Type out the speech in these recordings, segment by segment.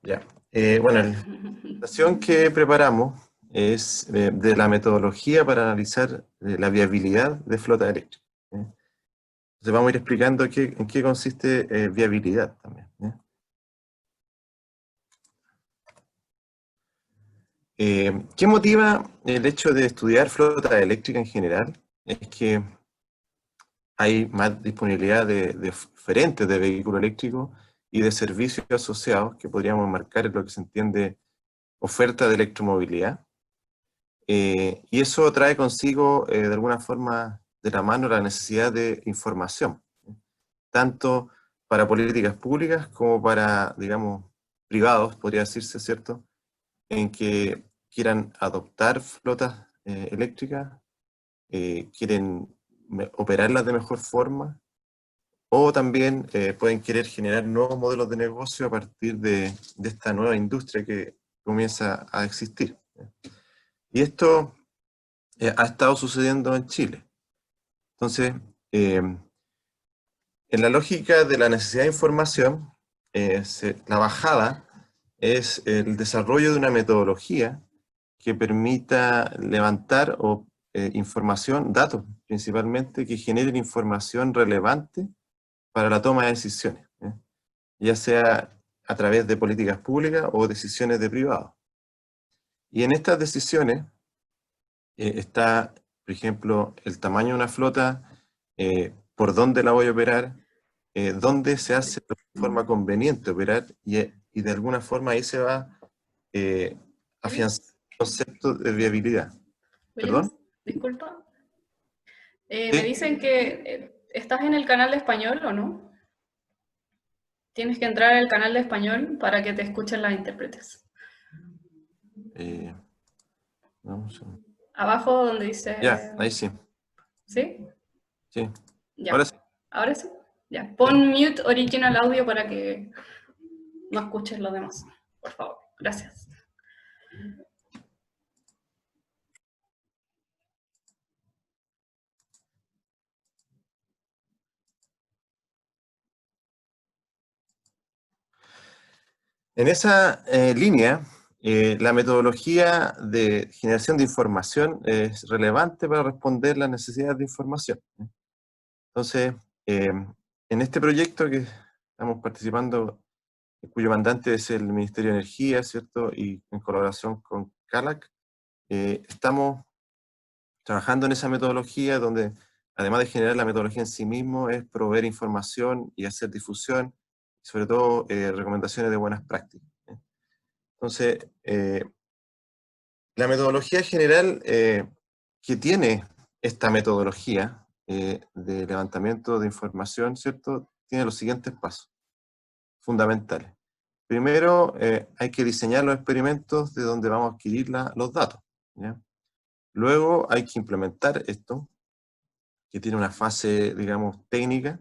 Ya. Bueno, la presentación que preparamos es de la metodología para analizar la viabilidad de flota eléctrica. Entonces vamos a ir explicando en qué consiste viabilidad también. ¿Qué motiva el hecho de estudiar flota eléctrica en general? Es que hay más disponibilidad de oferentes de vehículos eléctricos y de servicios asociados que podríamos marcar en lo que se entiende oferta de electromovilidad. Y eso trae consigo, de alguna forma, de la mano la necesidad de información, tanto para políticas públicas como para, digamos, privados, podría decirse, ¿cierto?, en que quieran adoptar flotas eléctricas, quieren operarlas de mejor forma, o también pueden querer generar nuevos modelos de negocio a partir de esta nueva industria que comienza a existir. Y esto ha estado sucediendo en Chile. Entonces, en la lógica de la necesidad de información, la bajada es el desarrollo de una metodología que permita levantar información, datos principalmente, que generen información relevante para la toma de decisiones, ya sea a través de políticas públicas o decisiones de privados. Y en estas decisiones está, por ejemplo, el tamaño de una flota, por dónde la voy a operar, dónde se hace de forma conveniente operar, y de alguna forma ahí se va afianzar el concepto de viabilidad. Williams, ¿Perdón? disculpa. Me Sí. dicen que estás en el canal de español, ¿o no? Tienes que entrar al canal de español para que te escuchen las intérpretes. Vamos a... Abajo donde Ya, dice... ahí sí. ¿Sí? Sí. Ahora Ya. sí. ¿Ahora sí? Ya. Sí. Pon mute original audio para que no escuches los demás. Por favor. Gracias. En esa línea, la metodología de generación de información es relevante para responder las necesidades de información. Entonces, en este proyecto que estamos participando, cuyo mandante es el Ministerio de Energía, ¿cierto?, y en colaboración con CALAC, estamos trabajando en esa metodología donde, además de generar la metodología en sí mismo, es proveer información y hacer difusión, sobre todo recomendaciones de buenas prácticas. Entonces, la metodología general que tiene esta metodología de levantamiento de información, ¿cierto?, tiene los siguientes pasos fundamentales. Primero, hay que diseñar los experimentos de donde vamos a adquirir los datos, ¿ya? Luego hay que implementar esto, que tiene una fase, digamos, técnica.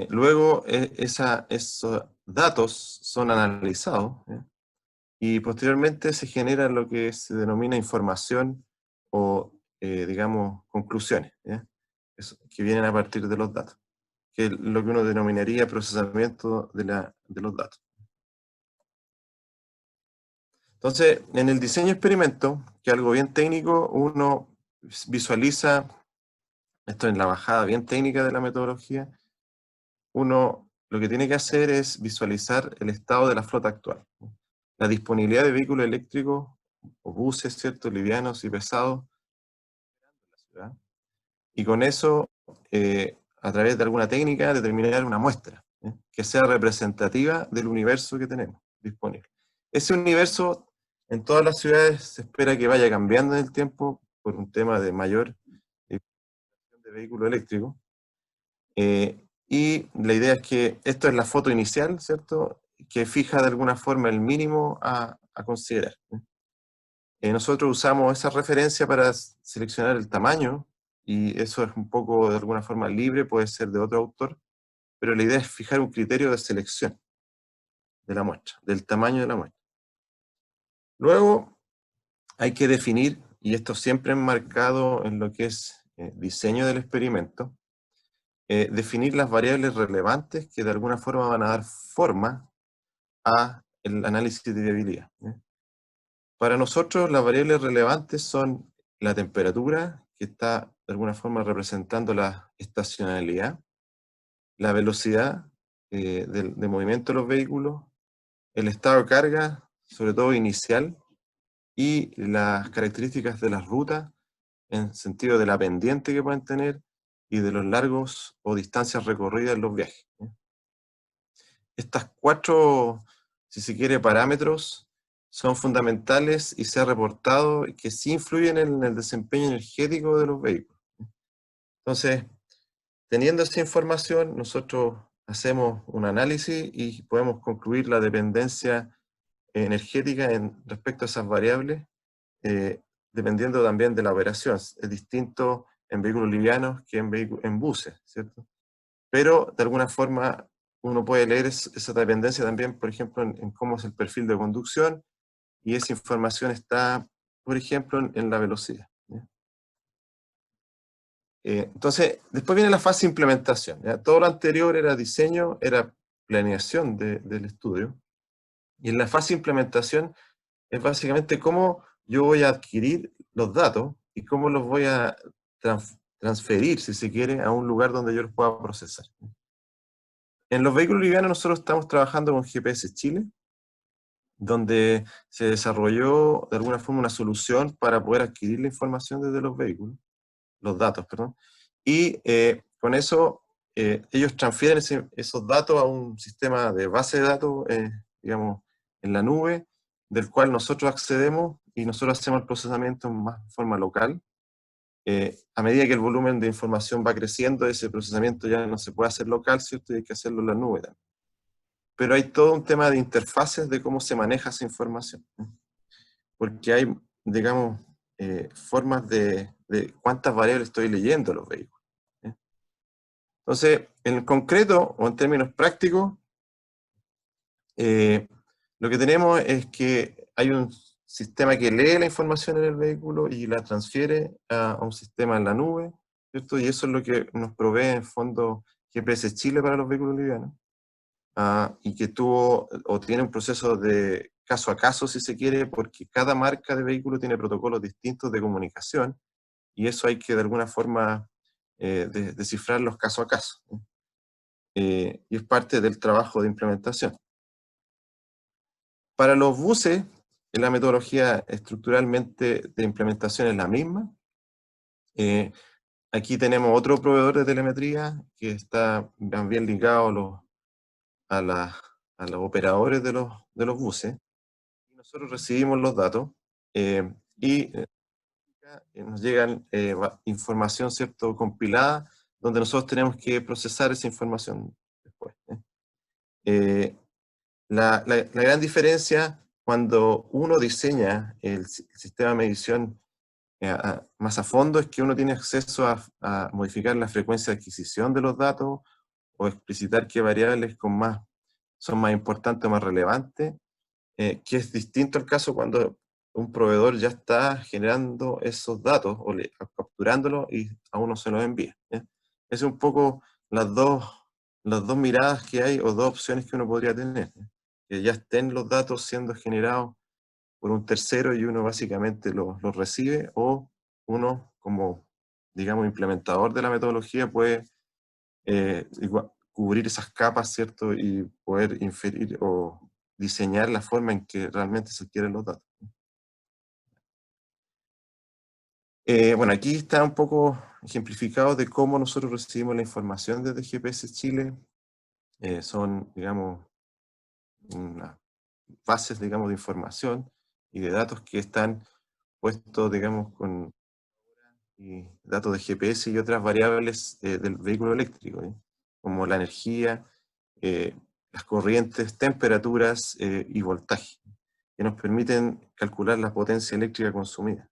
Luego esos datos son analizados, ¿ya? Y posteriormente se genera lo que se denomina información o, digamos, conclusiones, ¿ya? Que vienen a partir de los datos, que es lo que uno denominaría procesamiento de los datos. Entonces, en el diseño de experimento, que es algo bien técnico, uno visualiza, esto en la bajada bien técnica de la metodología, uno lo que tiene que hacer es visualizar el estado de la flota actual, ¿no? La disponibilidad de vehículos eléctricos o buses, ¿cierto?, livianos y pesados en la ciudad. Y con eso, a través de alguna técnica, determinar una muestra, que sea representativa del universo que tenemos disponible. Ese universo en todas las ciudades se espera que vaya cambiando en el tiempo por un tema de mayor distribución de vehículos eléctricos. Y la idea es que esto es la foto inicial, ¿cierto?, que fija de alguna forma el mínimo a considerar. Nosotros usamos esa referencia para seleccionar el tamaño, y eso es un poco de alguna forma libre, puede ser de otro autor, pero la idea es fijar un criterio de selección de la muestra, del tamaño de la muestra. Luego hay que definir, y esto siempre enmarcado en lo que es diseño del experimento, definir las variables relevantes que de alguna forma van a dar forma a el análisis de viabilidad. Para nosotros las variables relevantes son la temperatura, que está de alguna forma representando la estacionalidad, la velocidad de movimiento de los vehículos, el estado de carga, sobre todo inicial, y las características de las rutas, en sentido de la pendiente que pueden tener, y de los largos o distancias recorridas en los viajes. Estas cuatro, si se quiere, parámetros son fundamentales y se ha reportado que sí influyen en el desempeño energético de los vehículos. Entonces, teniendo esa información, nosotros hacemos un análisis y podemos concluir la dependencia energética respecto a esas variables, dependiendo también de la operación. Es distinto en vehículos livianos que en buses, ¿cierto? Pero de alguna forma uno puede leer esa dependencia también, por ejemplo, en cómo es el perfil de conducción, y esa información está, por ejemplo, en la velocidad. Entonces, después viene la fase de implementación. ¿Ya? Todo lo anterior era diseño, era planeación del estudio, y en la fase de implementación es básicamente cómo yo voy a adquirir los datos y cómo los voy a transferir, si se quiere, a un lugar donde yo los pueda procesar. En los vehículos livianos nosotros estamos trabajando con GPS Chile, donde se desarrolló de alguna forma una solución para poder adquirir la información desde los vehículos, los datos, perdón, y con eso ellos transfieren esos datos a un sistema de base de datos, digamos, en la nube, del cual nosotros accedemos y nosotros hacemos el procesamiento en forma local. A medida que el volumen de información va creciendo, ese procesamiento ya no se puede hacer local, ¿cierto? Y hay que hacerlo en la nube también. Pero hay todo un tema de interfaces de cómo se maneja esa información. Porque hay, digamos, formas de cuántas variables estoy leyendo los vehículos. Entonces, en concreto, o en términos prácticos, lo que tenemos es que hay un sistema que lee la información en el vehículo y la transfiere a un sistema en la nube, ¿cierto? Y eso es lo que nos provee en fondo GPS Chile para los vehículos livianos, y que tuvo o tiene un proceso de caso a caso, si se quiere, porque cada marca de vehículo tiene protocolos distintos de comunicación, y eso hay que de alguna forma descifrarlos caso a caso. Y es parte del trabajo de implementación. Para los buses, la metodología estructuralmente de implementación es la misma. Aquí tenemos otro proveedor de telemetría que está bien ligado a, a los operadores de los buses. Y nosotros recibimos los datos y nos llegan información, ¿cierto?, compilada, donde nosotros tenemos que procesar esa información después. La gran diferencia cuando uno diseña el sistema de medición más a fondo es que uno tiene acceso a modificar la frecuencia de adquisición de los datos o explicitar qué variables son más importantes o más relevantes, que es distinto al caso cuando un proveedor ya está generando esos datos o capturándolos y a uno se los envía. Esa es un poco las dos miradas que hay o dos opciones que uno podría tener. Que ya estén los datos siendo generados por un tercero y uno básicamente los recibe, o uno como, digamos, implementador de la metodología puede cubrir esas capas, ¿cierto? Y poder inferir o diseñar la forma en que realmente se adquieren los datos. Bueno, aquí está un poco ejemplificado de cómo nosotros recibimos la información desde GPS Chile. Son, digamos, unas bases, digamos, de información y de datos que están puestos, digamos, con datos de GPS y otras variables del vehículo eléctrico, como la energía, las corrientes, temperaturas y voltaje, que nos permiten calcular la potencia eléctrica consumida.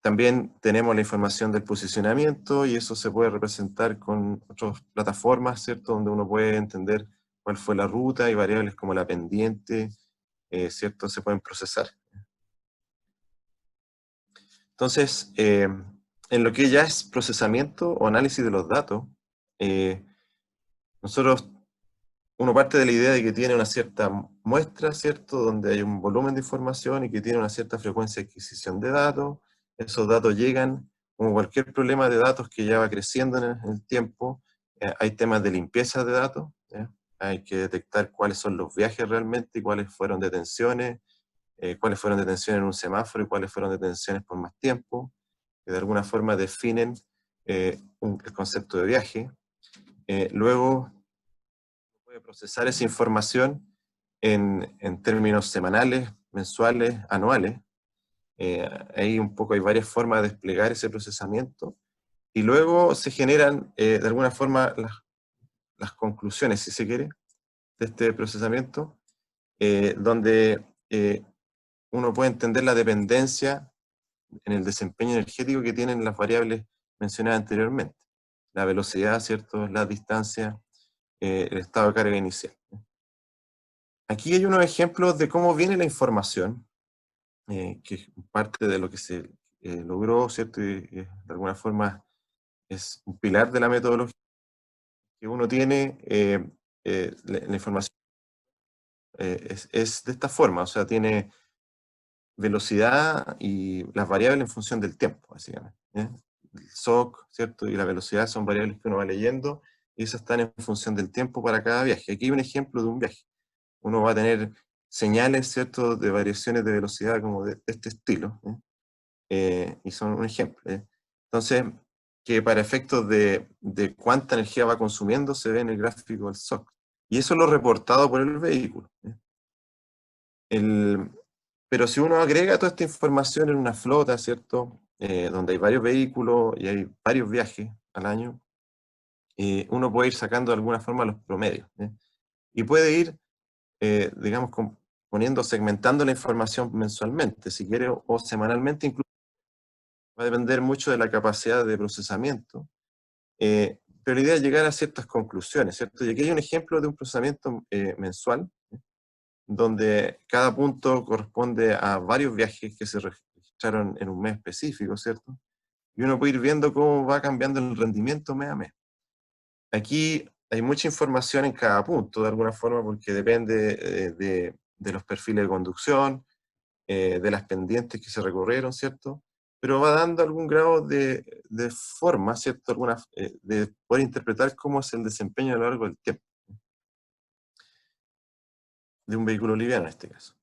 También tenemos la información del posicionamiento, y eso se puede representar con otras plataformas, ¿cierto?, donde uno puede entender cuál fue la ruta, y variables como la pendiente, ¿cierto?, se pueden procesar. Entonces, en lo que ya es procesamiento o análisis de los datos, nosotros uno parte de la idea de que tiene una cierta muestra, ¿cierto? Donde hay un volumen de información y que tiene una cierta frecuencia de adquisición de datos. Esos datos llegan, como cualquier problema de datos que ya va creciendo en el tiempo, hay temas de limpieza de datos, ¿ya? Hay que detectar cuáles son los viajes realmente y cuáles fueron detenciones, cuáles fueron detenciones en un semáforo y cuáles fueron detenciones por más tiempo, que de alguna forma definen el concepto de viaje. Luego, puede procesar esa información en términos semanales, mensuales, anuales. Ahí un poco hay varias formas de desplegar ese procesamiento. Y luego se generan, de alguna forma, las conclusiones, si se quiere, de este procesamiento, donde uno puede entender la dependencia en el desempeño energético que tienen las variables mencionadas anteriormente. La velocidad, ¿cierto? La distancia, el estado de carga inicial. Aquí hay unos ejemplos de cómo viene la información, que es parte de lo que se logró, ¿cierto? Y, de alguna forma es un pilar de la metodología que uno tiene. La información es de esta forma, o sea, tiene velocidad y las variables en función del tiempo, básicamente. El SOC, ¿cierto? Y la velocidad son variables que uno va leyendo y esas están en función del tiempo para cada viaje. Aquí hay un ejemplo de un viaje. Uno va a tener señales, ¿cierto?, de variaciones de velocidad como de este estilo, y son un ejemplo. Entonces, que para efectos de cuánta energía va consumiendo se ve en el gráfico del SOC. Y eso es lo reportado por el vehículo. Pero si uno agrega toda esta información en una flota, ¿cierto?, donde hay varios vehículos y hay varios viajes al año, uno puede ir sacando de alguna forma los promedios. Y puede ir, digamos, poniendo, segmentando la información mensualmente, si quiere, o semanalmente, incluso va a depender mucho de la capacidad de procesamiento. Pero la idea es llegar a ciertas conclusiones, ¿cierto? Y aquí hay un ejemplo de un procesamiento mensual, donde cada punto corresponde a varios viajes que se registraron en un mes específico, ¿cierto? Y uno puede ir viendo cómo va cambiando el rendimiento mes a mes. Aquí hay mucha información en cada punto, de alguna forma, porque depende de los perfiles de conducción, de las pendientes que se recorrieron, ¿cierto? Pero va dando algún grado de forma, ¿cierto? De poder interpretar cómo es el desempeño a lo largo del tiempo de un vehículo liviano en este caso.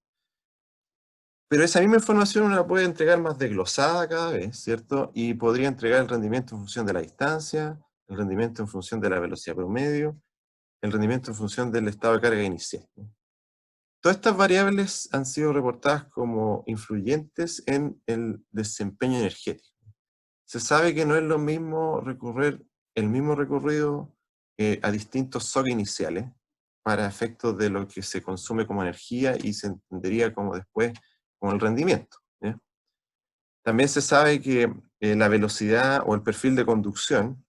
Pero esa misma información uno la puede entregar más desglosada cada vez, ¿cierto? Y podría entregar el rendimiento en función de la distancia, el rendimiento en función de la velocidad promedio, el rendimiento en función del estado de carga inicial. Todas estas variables han sido reportadas como influyentes en el desempeño energético. Se sabe que no es lo mismo recorrer el mismo recorrido a distintos SOC iniciales para efectos de lo que se consume como energía y se entendería como después como el rendimiento. ¿Ya? También se sabe que la velocidad o el perfil de conducción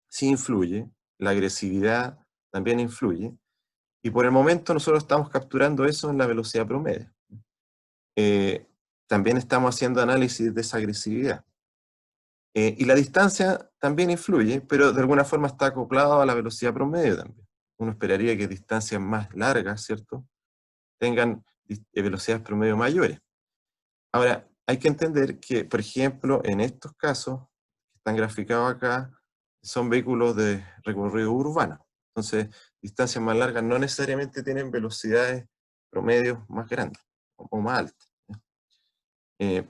sí influye, la agresividad también influye, y por el momento nosotros estamos capturando eso en la velocidad promedio. También estamos haciendo análisis de esa agresividad. Y la distancia también influye, pero de alguna forma está acoplado a la velocidad promedio también. Uno esperaría que distancias más largas, ¿cierto?, tengan velocidades promedio mayores. Ahora, hay que entender que, por ejemplo, en estos casos, que están graficados acá, son vehículos de recorrido urbano. Entonces, distancias más largas no necesariamente tienen velocidades promedios más grandes o más altas.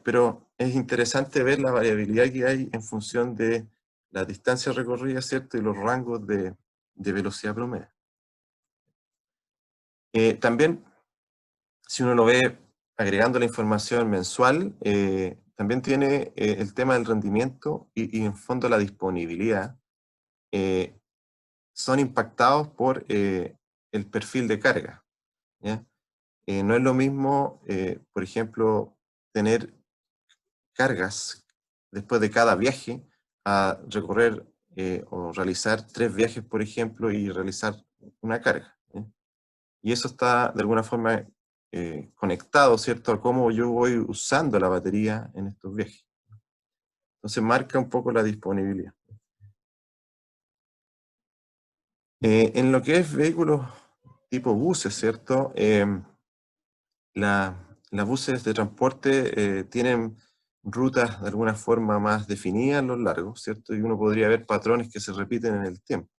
Pero es interesante ver la variabilidad que hay en función de la distancia recorrida, ¿cierto? Y los rangos de velocidad promedio. También, si uno lo ve agregando la información mensual, también tiene el tema del rendimiento y en fondo la disponibilidad. Son impactados por el perfil de carga. ¿Ya? No es lo mismo, por ejemplo, tener cargas después de cada viaje a recorrer o realizar 3 viajes, por ejemplo, y realizar una carga. Y eso está de alguna forma conectado, ¿cierto?, a cómo yo voy usando la batería en estos viajes. Entonces marca un poco la disponibilidad. En lo que es vehículos tipo buses, ¿cierto? Las buses de transporte tienen rutas de alguna forma más definidas a lo largo, ¿cierto? Y uno podría ver patrones que se repiten en el tiempo.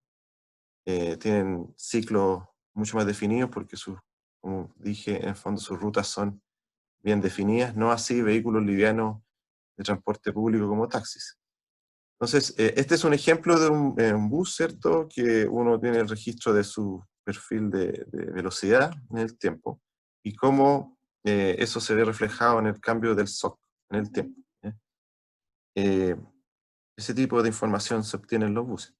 Tienen ciclos mucho más definidos porque, como dije, en el fondo sus rutas son bien definidas, no así vehículos livianos de transporte público como taxis. Entonces, este es un ejemplo de un bus, ¿cierto? Que uno tiene el registro de su perfil de velocidad en el tiempo y cómo eso se ve reflejado en el cambio del SOC en el tiempo. Eh, Ese tipo de información se obtiene en los buses.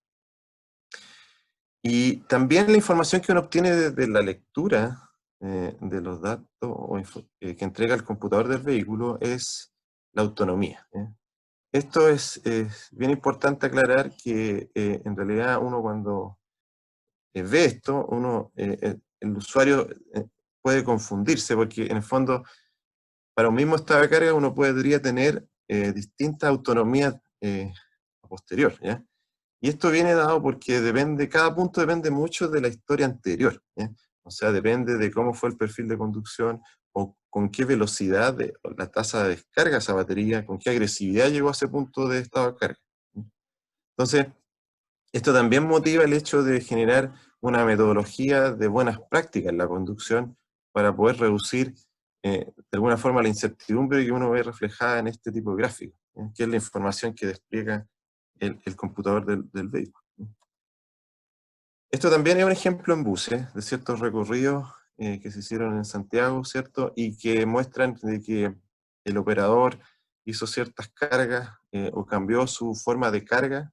Y también la información que uno obtiene desde la lectura de los datos que entrega el computador del vehículo es la autonomía. Esto es bien importante aclarar que en realidad uno cuando ve esto, el usuario puede confundirse porque en el fondo para un mismo estado de carga uno podría tener distintas autonomías a posterior, ¿ya? Y esto viene dado porque cada punto depende mucho de la historia anterior, ¿ya? O sea, depende de cómo fue el perfil de conducción o con qué velocidad, la tasa de descarga de esa batería, con qué agresividad llegó a ese punto de estado de carga. Entonces, esto también motiva el hecho de generar una metodología de buenas prácticas en la conducción para poder reducir de alguna forma la incertidumbre que uno ve reflejada en este tipo de gráficos, que es la información que despliega el computador del vehículo. Esto también es un ejemplo en buses de ciertos recorridos que se hicieron en Santiago, ¿cierto? Y que muestran de que el operador hizo ciertas cargas o cambió su forma de carga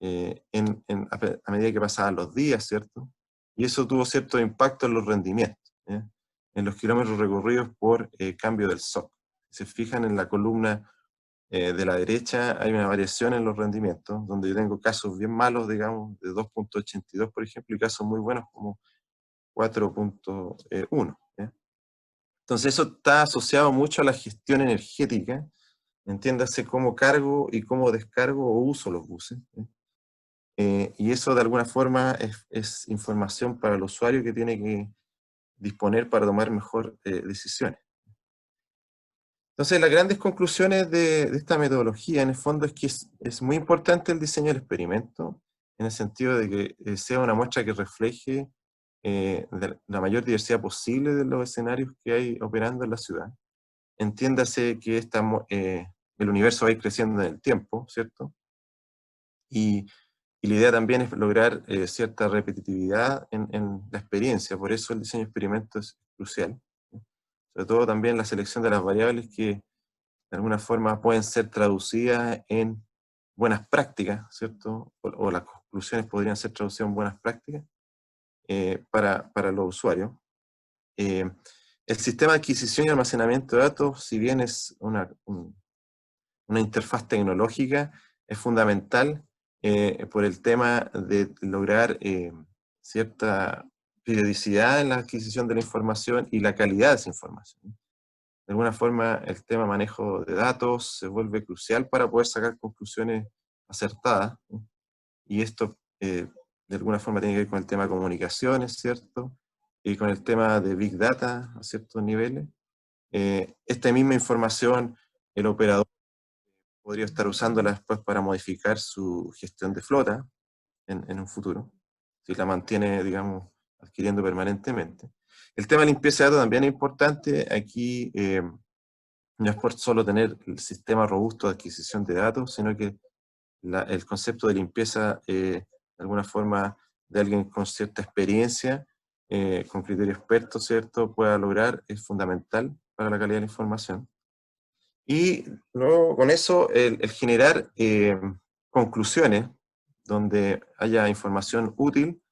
a medida que pasaban los días, ¿cierto? Y eso tuvo cierto impacto en los rendimientos, en los kilómetros recorridos por cambio del SOC. Si se fijan en la columna de la derecha, hay una variación en los rendimientos, donde yo tengo casos bien malos, digamos, de 2.82, por ejemplo, y casos muy buenos como 4.1. Entonces eso está asociado mucho a la gestión energética, entiéndase cómo cargo y cómo descargo o uso los buses. Y eso de alguna forma es información para el usuario que tiene que disponer para tomar mejor decisiones. Entonces, las grandes conclusiones de esta metodología, en el fondo, es que es muy importante el diseño del experimento, en el sentido de que sea una muestra que refleje la mayor diversidad posible de los escenarios que hay operando en la ciudad. Entiéndase que el universo va a ir creciendo en el tiempo, ¿cierto? Y la idea también es lograr cierta repetitividad en la experiencia, por eso el diseño de experimento es crucial. Sobre todo también la selección de las variables que de alguna forma pueden ser traducidas en buenas prácticas, ¿cierto? O las conclusiones podrían ser traducidas en buenas prácticas para los usuarios. El sistema de adquisición y almacenamiento de datos, si bien es una interfaz tecnológica, es fundamental por el tema de lograr cierta periodicidad en la adquisición de la información y la calidad de esa información. De alguna forma, el tema manejo de datos se vuelve crucial para poder sacar conclusiones acertadas, ¿no? Y esto, de alguna forma, tiene que ver con el tema de comunicaciones, ¿cierto? Y con el tema de Big Data a ciertos niveles. Esta misma información, el operador podría estar usándola después para modificar su gestión de flota en un futuro, si la mantiene, digamos, adquiriendo permanentemente. El tema de limpieza de datos también es importante. Aquí no es por solo tener el sistema robusto de adquisición de datos, sino que el concepto de limpieza, de alguna forma, de alguien con cierta experiencia, con criterio experto, ¿cierto?, pueda lograr, es fundamental para la calidad de la información. Y luego con eso, el generar conclusiones donde haya información útil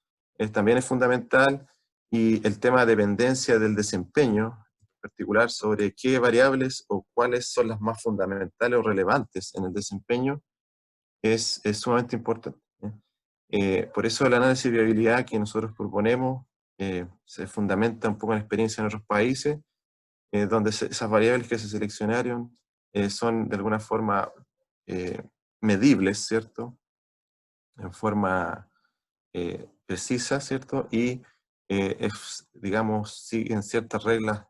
también es fundamental, y el tema de dependencia del desempeño, en particular sobre qué variables o cuáles son las más fundamentales o relevantes en el desempeño, es sumamente importante. Por eso el análisis de viabilidad que nosotros proponemos se fundamenta un poco en la experiencia en otros países, donde esas variables que se seleccionaron son de alguna forma medibles, ¿cierto? En forma precisa, ¿cierto? Y digamos, siguen ciertas reglas,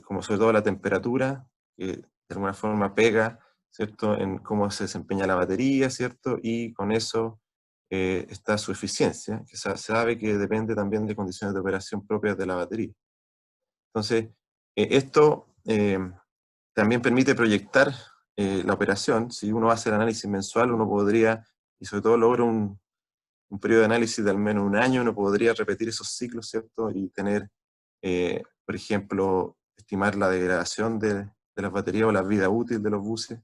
como sobre todo la temperatura, que de alguna forma pega, ¿cierto?, en cómo se desempeña la batería, ¿cierto?, y con eso está su eficiencia, que se sabe que depende también de condiciones de operación propias de la batería. Entonces, esto también permite proyectar la operación. Si uno hace el análisis mensual, uno podría, y sobre todo logra un periodo de análisis de al menos un año, uno podría repetir esos ciclos, ¿cierto? Y tener, por ejemplo, estimar la degradación de las baterías o la vida útil de los buses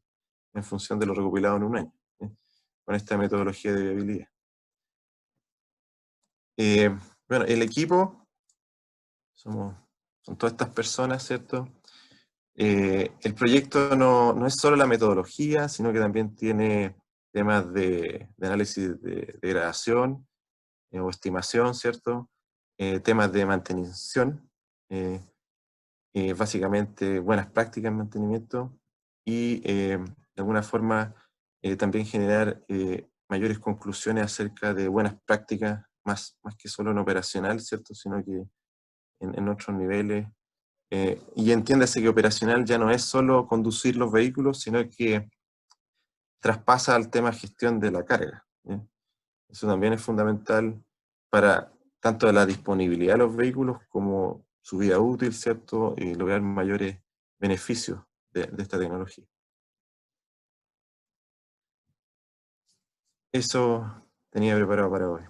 en función de lo recopilado en un año, ¿sí?, con esta metodología de viabilidad. Bueno, el equipo son todas estas personas, ¿cierto? El proyecto no es solo la metodología, sino que también tiene temas de análisis de degradación o estimación, ¿cierto? Temas de mantención, básicamente buenas prácticas en mantenimiento y de alguna forma también generar mayores conclusiones acerca de buenas prácticas, más que solo en operacional, ¿cierto? Sino que en otros niveles. Y entiéndase que operacional ya no es solo conducir los vehículos, sino que traspasa al tema gestión de la carga, ¿sí? Eso también es fundamental para tanto la disponibilidad de los vehículos como su vida útil, ¿cierto? Y lograr mayores beneficios de esta tecnología. Eso tenía preparado para hoy.